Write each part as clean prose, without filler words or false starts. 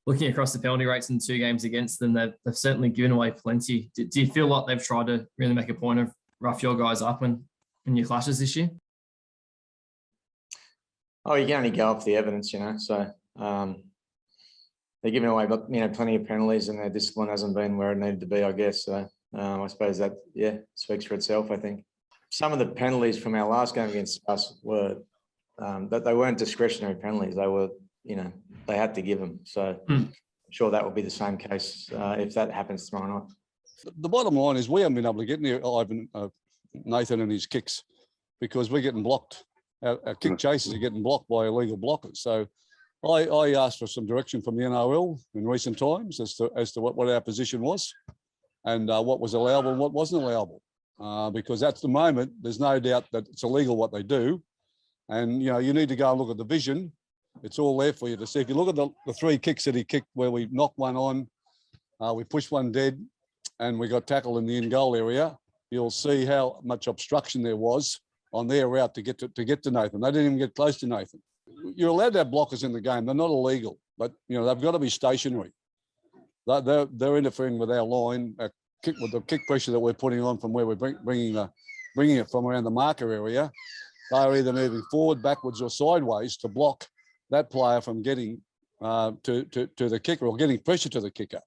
looking across the penalty rates in 2 games against them, they've certainly given away plenty. Do you feel like they've tried to really make a point of rough your guys up in your clashes this year? Oh, you can only go off the evidence, so they're giving away, plenty of penalties, and their discipline hasn't been where it needed to be, I guess. So I suppose that, speaks for itself, I think. Some of the penalties from our last game against us were that they weren't discretionary penalties. They were, they had to give them. So I'm sure that will be the same case if that happens tomorrow night. The bottom line is we haven't been able to get near Nathan and his kicks because we're getting blocked. Our kick chases are getting blocked by illegal blockers. So I asked for some direction from the NRL in recent times as to what our position was and what was allowable and what wasn't allowable. Because at the moment, there's no doubt that it's illegal what they do. And, you need to go and look at the vision. It's all there for you to see. If you look at the 3 kicks that he kicked where we knocked one on, we pushed one dead and we got tackled in the in-goal area, you'll see how much obstruction there was on their route to get to Nathan. They didn't even get close to Nathan. You're allowed to have blockers in the game. They're not illegal, but they've got to be stationary. They're interfering with our line, with the kick pressure that we're putting on from where we're bringing it from around the marker area. They're either moving forward, backwards, or sideways to block that player from getting to the kicker or getting pressure to the kicker.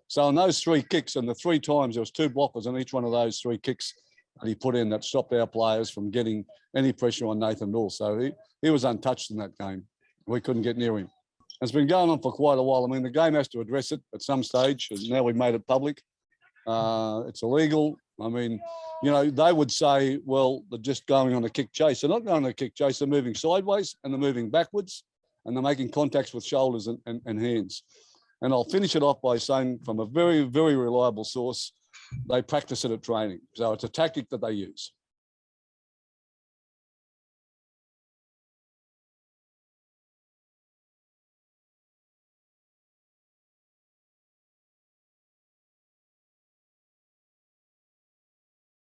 So on those 3 kicks, and the 3 times there was 2 blockers on each one of those 3 kicks that he put in that stopped our players from getting any pressure on Nathan Bull. So he was untouched in that game. We couldn't get near him. It's been going on for quite a while. I mean, the game has to address it at some stage. And now we've made it public. It's illegal. I mean, they would say, well, they're just going on a kick chase. They're not going on a kick chase. They're moving sideways and they're moving backwards and they're making contacts with shoulders and hands. And I'll finish it off by saying from a very, very reliable source, they practice it at training. So it's a tactic that they use.